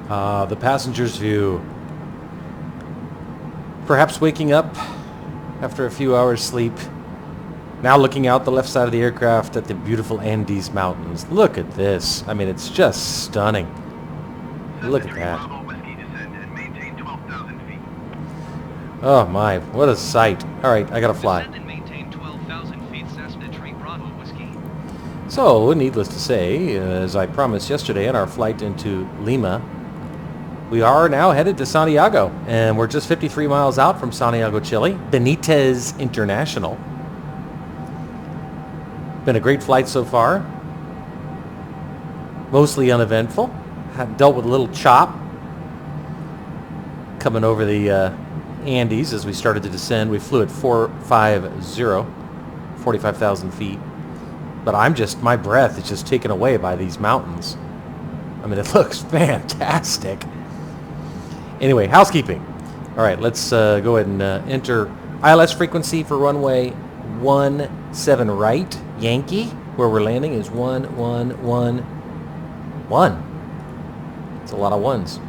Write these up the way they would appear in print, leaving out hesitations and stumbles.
The passenger's view. Perhaps waking up after a few hours sleep. Now looking out the left side of the aircraft at the beautiful Andes Mountains. Look at this. I mean, it's just stunning. Look at that. Oh my, what a sight. Alright, I gotta fly. So, needless to say, as I promised yesterday in our flight into Lima, we are now headed to Santiago, and we're just 53 miles out from Santiago, Chile. Benitez International. Been a great flight so far. Mostly uneventful. Had dealt with a little chop coming over the Andes as we started to descend. We flew at 45,000 feet. But my breath is just taken away by these mountains. I mean, it looks fantastic. Anyway, housekeeping. All right, let's go ahead and enter ILS frequency for runway 17 right, Yankee. Where we're landing is 1. It's a lot of ones.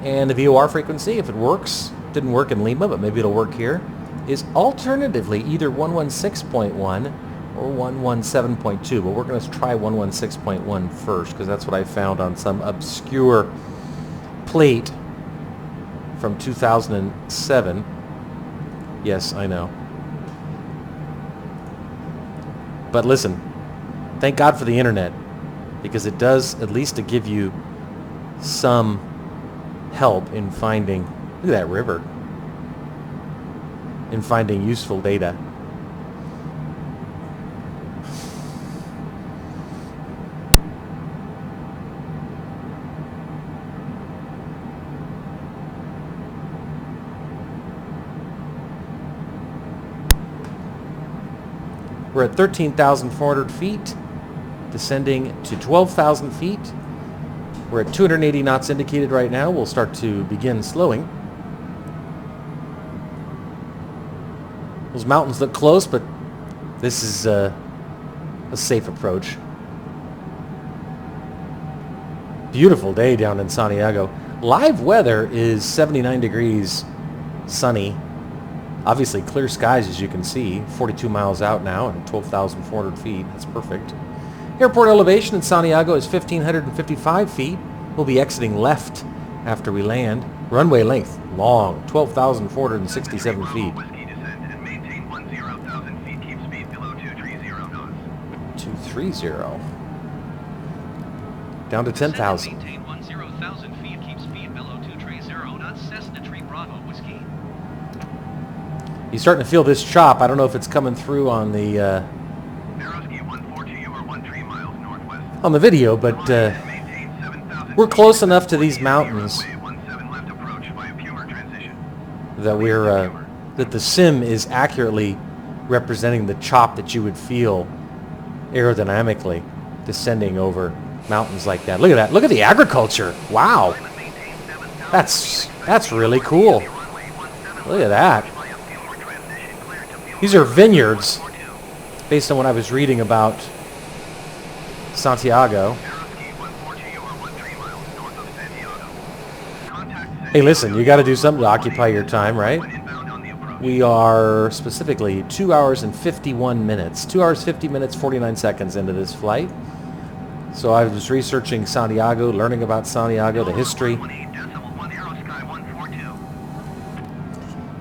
And the VOR frequency, if it works, didn't work in Lima, but maybe it'll work here, is alternatively either 116.1 or 117.2, but we're going to try 116.1 first, because that's what I found on some obscure plate from 2007. Yes, I know. But listen, thank God for the internet, because it does at least to give you some help in finding, look at that river, in finding useful data. We're at 13,400 feet, descending to 12,000 feet. We're at 280 knots indicated right now. We'll start to begin slowing. Those mountains look close, but this is a safe approach. Beautiful day down in Santiago. Live weather is 79 degrees, sunny. Obviously clear skies, as you can see. 42 miles out now and 12,400 feet. That's perfect. Airport elevation in Santiago is 1,555 feet. We'll be exiting left after we land. Runway length, long, 12,467 feet. 230. Down to 10,000. You're starting to feel this chop. I don't know if it's coming through on the video, but we're close enough to these mountains that that the sim is accurately representing the chop that you would feel aerodynamically descending over mountains like that. Look at that. Look at the agriculture. Wow. That's really cool. Look at that. These are vineyards, based on what I was reading about Santiago. Hey, listen, you got to do something to occupy your time, right? We are specifically 2 hours and 51 minutes. 2 hours, 50 minutes, 49 seconds into this flight. So I was researching Santiago, learning about Santiago, the history.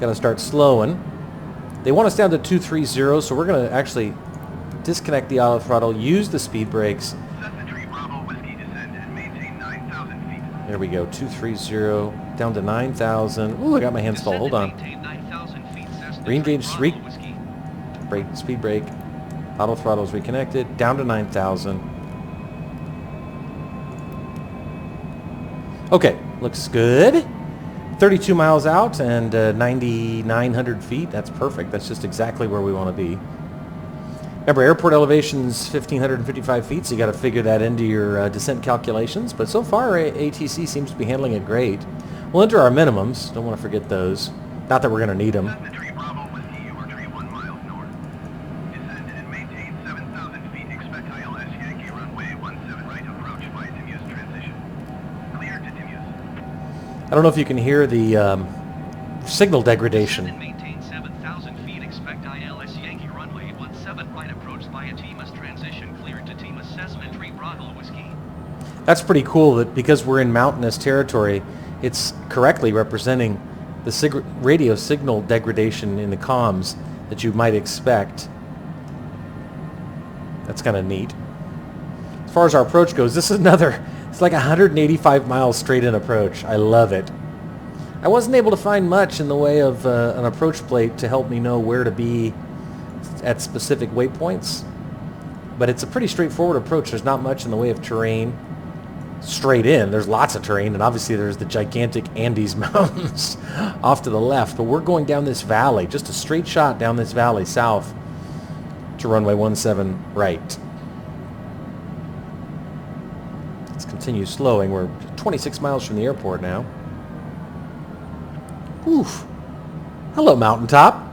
Got to start slowing. They want us down to 230, so we're going to actually disconnect the auto throttle, use the speed brakes. There we go, 230, down to 9,000. Ooh, I got my hands full, hold on. Re-engage, brake, speed brake, auto throttle is reconnected, down to 9,000. Okay, looks good. 32 miles out and 9,900 feet. That's perfect. That's just exactly where we want to be. Remember, airport elevation's 1,555 feet, so you got to figure that into your descent calculations. But so far, ATC seems to be handling it great. We'll enter our minimums. Don't want to forget those. Not that we're going to need them. I don't know if you can hear the signal degradation. Maintain 7,000 feet. Expect ILS Yankee runway 17 right approach via Timas transition cleared to Timas Cessna 3 Bravo Whiskey. That's pretty cool that because we're in mountainous territory, it's correctly representing the radio signal degradation in the comms that you might expect. That's kind of neat. As far as our approach goes, this is another, it's like 185 miles straight in approach. I love it. I wasn't able to find much in the way of an approach plate to help me know where to be at specific waypoints, but it's a pretty straightforward approach. There's not much in the way of terrain. Straight in, there's lots of terrain, and obviously there's the gigantic Andes Mountains off to the left, but we're going down this valley, just a straight shot down this valley south to runway 17 right. Let's continue slowing. We're 26 miles from the airport now. Oof. Hello, mountaintop.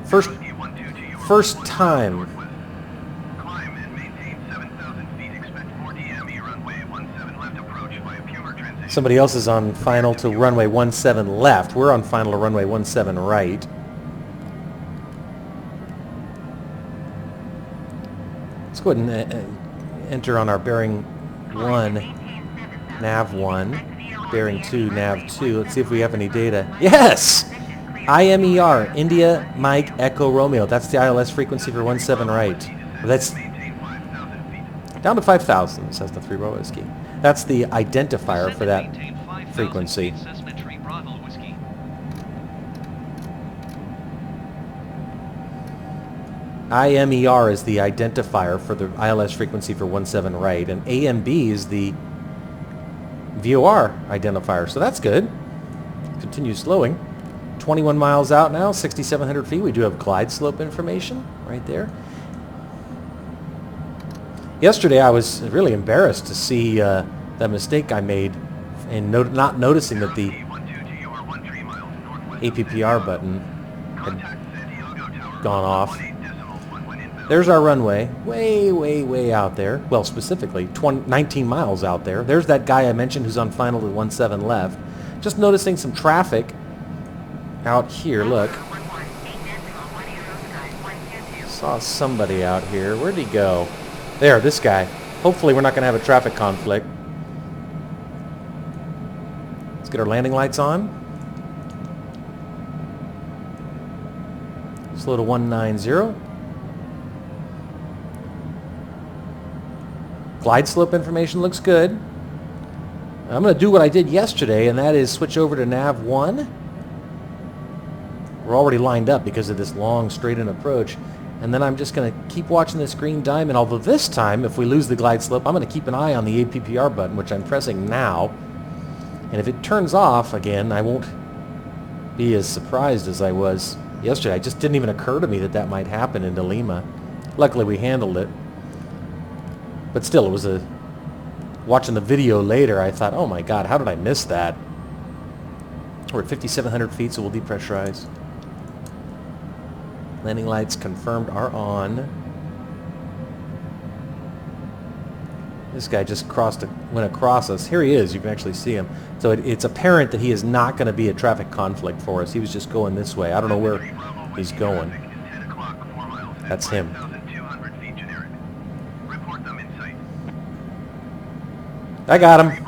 First time. Somebody else is on final to runway 17 left. We're on final to runway 17 right. Let's go ahead and enter on our bearing 1, nav 1, bearing 2, nav 2. Let's see if we have any data. Yes! IMER, India Mike Echo Romeo. That's the ILS frequency for 17 right. That's down to 5,000, says the 3 Bravo Whiskey. That's the identifier for that frequency. IMER is the identifier for the ILS frequency for 17 right, and AMB is the VOR identifier, so that's good. Continue slowing. 21 miles out now, 6,700 feet. We do have glide slope information right there. Yesterday I was really embarrassed to see the mistake I made in not noticing that the APPR button had gone off. There's our runway, way out there. Well, specifically 19 miles out there. There's that guy I mentioned who's on final at 17 left. Just noticing some traffic out here, look. Saw somebody out here. Where'd he go? There, this guy. Hopefully we're not going to have a traffic conflict. Let's get our landing lights on. Slow to 190. Glide slope information looks good. I'm going to do what I did yesterday, and that is switch over to nav 1. We're already lined up because of this long straight-in approach. And then I'm just going to keep watching this green diamond, although this time, if we lose the glide slope, I'm going to keep an eye on the APPR button, which I'm pressing now. And if it turns off again, I won't be as surprised as I was yesterday. It just didn't even occur to me that that might happen into Lima. Luckily, we handled it. But still, it was a... Watching the video later, I thought, oh my god, how did I miss that? We're at 5,700 feet, so we'll depressurize. Landing lights confirmed are on. This guy just went across us. Here he is. You can actually see him. So it's apparent that he is not going to be a traffic conflict for us. He was just going this way. I don't know where he's going. That's him. I got him.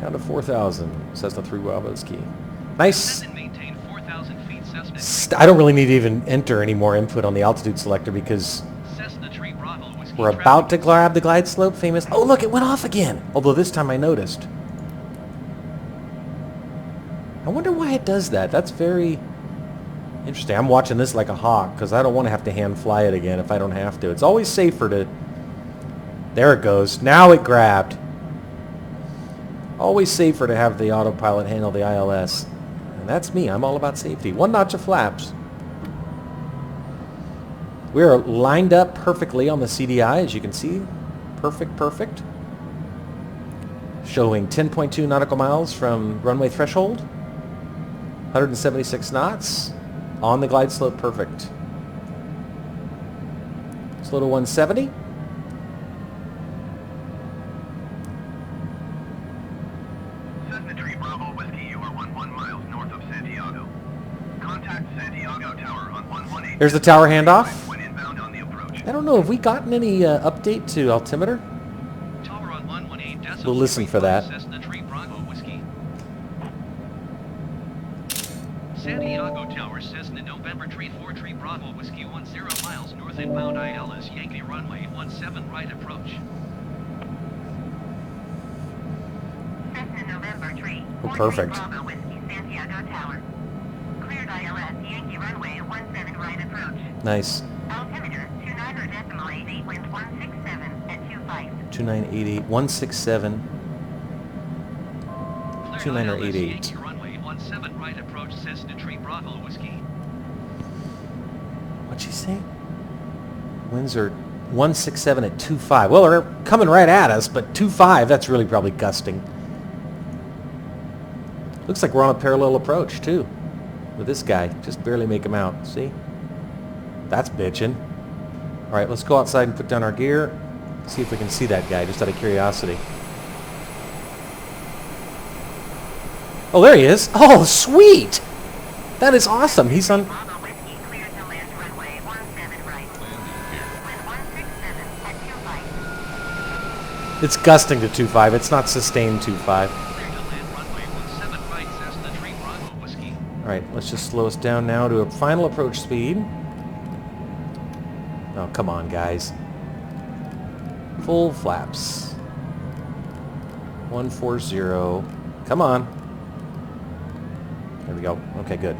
Down to 4,000. Cessna 3 Bravo Whiskey. Nice. I don't really need to even enter any more input on the altitude selector because we're about to grab the glide slope. Famous. Oh, look, it went off again. Although this time I noticed. I wonder why it does that. That's very interesting. I'm watching this like a hawk because I don't want to have to hand fly it again if I don't have to. It's always safer to... There it goes. Now it grabbed. Always safer to have the autopilot handle the ILS. And that's me. I'm all about safety. 1 notch of flaps. We're lined up perfectly on the CDI, as you can see. Perfect. Showing 10.2 nautical miles from runway threshold. 176 knots. On the glide slope, perfect. Slow to 170. There's the tower handoff. When inbound on the approach. I don't know, have we gotten any update to altimeter? Tower on 118 We'll listen for that. Cessna 3 Bravo Whiskey. Santiago Tower, Cessna November 34 Bravo Whiskey 10 miles north inbound ILS Yankee runway 17 right approach. Cessna November 3. Oh, perfect. Bravo Whiskey, Santiago Tower. Cleared ILS Yankee runway 17 right approach. Nice. Altimeter 29.88, wind 167 at 25. 2988, 167. Cleared 2988. ILS Yankee runway 17 right approach Cessna 3 Bravo Whiskey. What'd she say? Winds are 167 at 25. Well, they're coming right at us, but 25, that's really probably gusting. Looks like we're on a parallel approach, too, with this guy. Just barely make him out. See? That's bitchin'. All right, let's go outside and put down our gear. See if we can see that guy, just out of curiosity. Oh, there he is. Oh, sweet! That is awesome. He's on... Bravo Whiskey cleared to land runway 17 right. Wind 167 at 25. It's gusting to 25. It's not sustained 25. Cleared to land runway 17 right Cessna 3 Bravo Whiskey. All right, let's just slow us down now to a final approach speed. Oh, come on, guys. Full flaps. 140. Come on. There we go. Okay, good.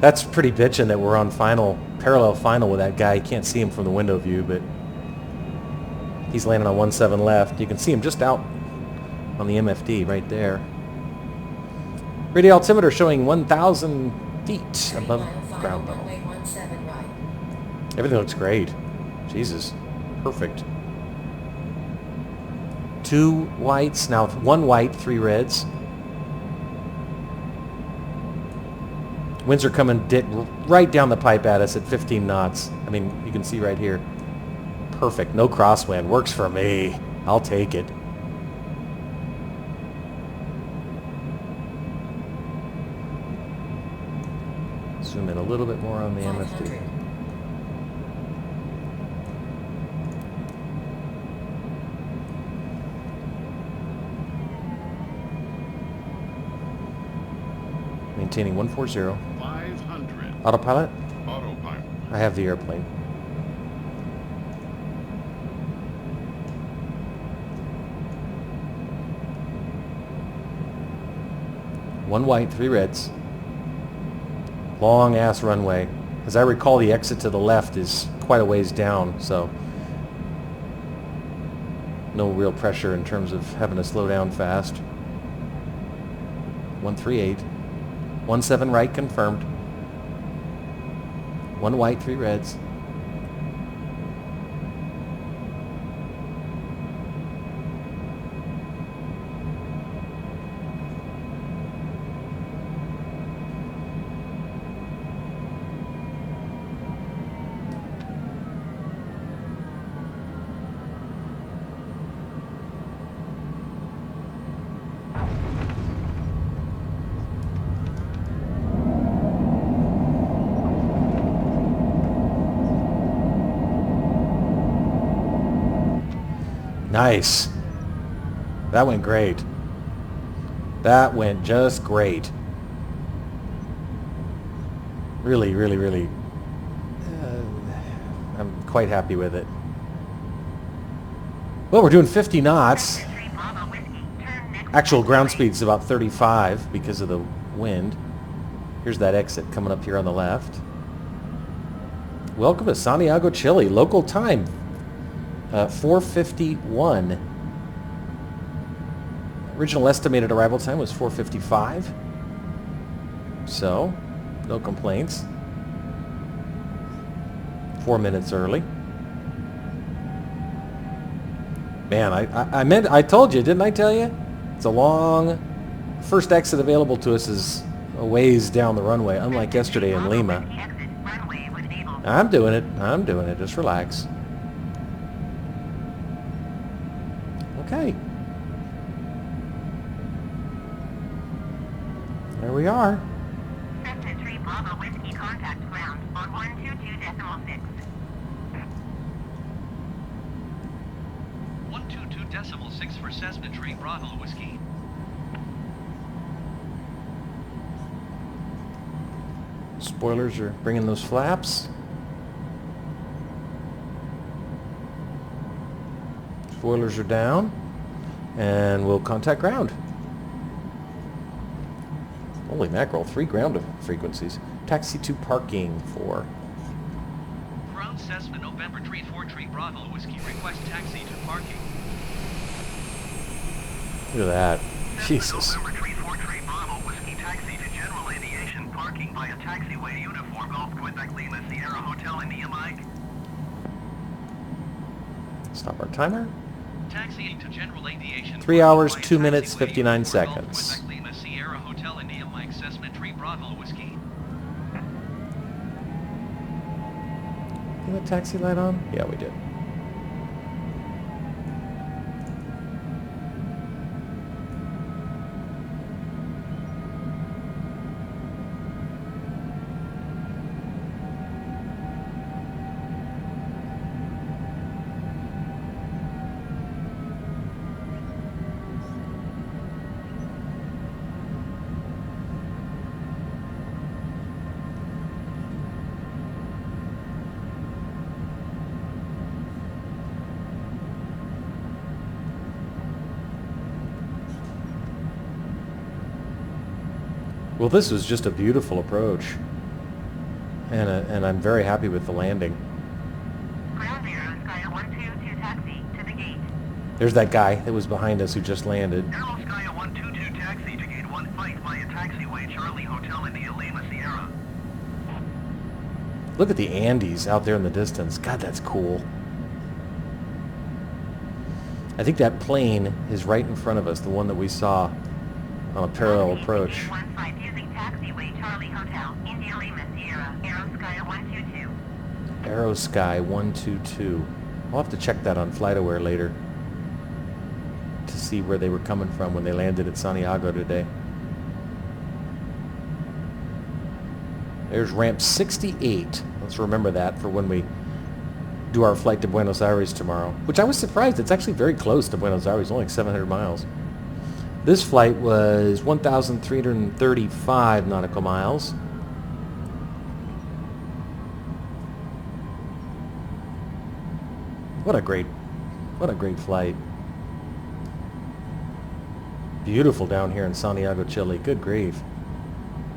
That's pretty bitchin' that we're on parallel final with that guy. You can't see him from the window view, but he's landing on 17 left. You can see him just out on the MFD right there. Radio altimeter showing 1,000 feet above ground level. Everything looks great. Jesus. Perfect. 2 whites. Now 1 white, 3 reds. Winds are coming right down the pipe at us at 15 knots. I mean, you can see right here. Perfect. No crosswind. Works for me. I'll take it. Zoom in a little bit more on the MFD. Maintaining 140. 500. Autopilot? Autopilot. I have the airplane. One white, 3 reds. Long ass runway. As I recall, the exit to the left is quite a ways down, so no real pressure in terms of having to slow down fast. 138. 17 right confirmed. 1 white, 3 reds. Nice. That went great. That went just great. Really, really, really. I'm quite happy with it. Well, we're doing 50 knots. Actual ground speed's about 35 because of the wind. Here's that exit coming up here on the left. Welcome to Santiago, Chile. Local time, 4:51. Original estimated arrival time was 4:55. So, no complaints. 4 minutes early. Man, I told you, didn't I tell you? It's a long... First exit available to us is a ways down the runway, unlike yesterday in Lima. I'm doing it. I'm doing it. Just relax. Okay. There we are. Cessna 3 Bravo Whiskey contact 122.6. 122.6 for Cessna Tree Bravo Whiskey. Spoilers are bringing those flaps. Spoilers are down. And we'll contact ground. Holy mackerel, 3 ground frequencies. Taxi to parking for... Ground Cessna November Tree 4 Tree Bravo Whiskey. Request taxi to parking. Look at that. Jesus. November Tree 4 Tree Bravo Whiskey. Taxi to General Aviation Parking via taxiway uniform Golf Quebec Lima Sierra Hotel in Lima. Stop our timer. Taxiing to General Aviation. 3 hours, via 2 minutes, taxiway 59 uniform Golf seconds. Quebec Lima Sierra Hotel in Lima. Cessna Tree Bravo Whiskey. Did the taxi light on? Yeah, we did. Well, this was just a beautiful approach, and I'm very happy with the landing. Ground Zero, Sky 122 taxi to the gate. There's that guy that was behind us who just landed. Aero Sky 122 taxi to gate 1 flight via taxiway Charlie Hotel in Lima Sierra. Look at the Andes out there in the distance. God, that's cool. I think that plane is right in front of us, the one that we saw on a parallel approach. Gate 1 flight using taxiway Charlie Hotel, India Lima Sierra, Aero Sky 122. Aero Sky 122. I'll have to check that on FlightAware later to see where they were coming from when they landed at Santiago today. There's ramp 68. Let's remember that for when we do our flight to Buenos Aires tomorrow, which I was surprised. It's actually very close to Buenos Aires, only like 700 miles. This flight was 1,335 nautical miles. What a great flight. Beautiful down here in Santiago, Chile. Good grief.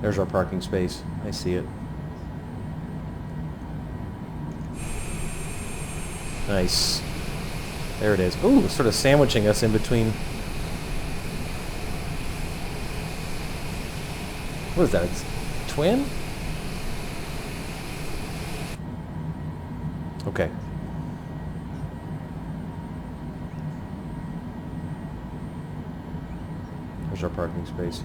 There's our parking space. I see it. Nice. There it is. Ooh, sort of sandwiching us in between. What is that? It's twin? Okay. There's our parking space.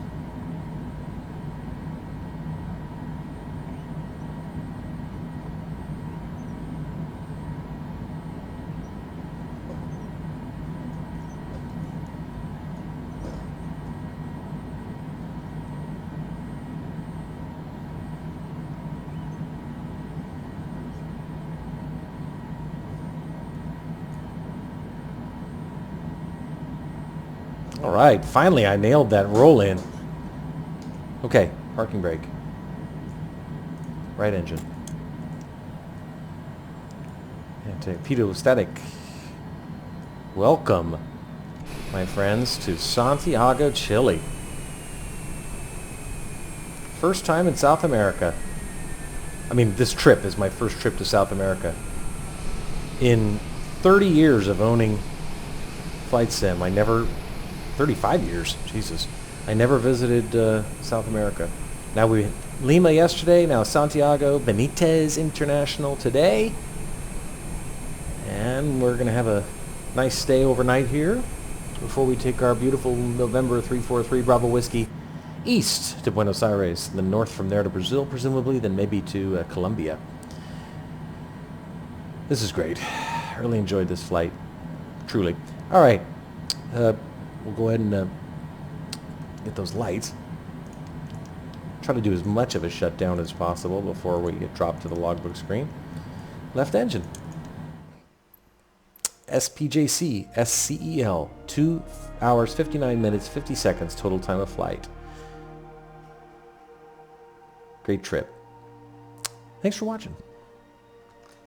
All right, finally I nailed that roll in. Okay, parking brake. Right engine. Anti-pedostatic. Welcome, my friends, to Santiago, Chile. First time in South America. I mean, this trip is my first trip to South America. In 30 years of owning Flight Sim, 35 years, Jesus. I never visited South America. Now we Lima yesterday, now Santiago, Benitez International today. And we're going to have a nice stay overnight here before we take our beautiful November 343 Bravo Whiskey east to Buenos Aires, then north from there to Brazil, presumably, then maybe to Colombia. This is great. I really enjoyed this flight, truly. All right. We'll go ahead and get those lights. Try to do as much of a shutdown as possible before we get dropped to the logbook screen. left engine. SPJC SCEL, 2 hours, 59 minutes, 50 seconds total time of flight. Great trip. Thanks for watching.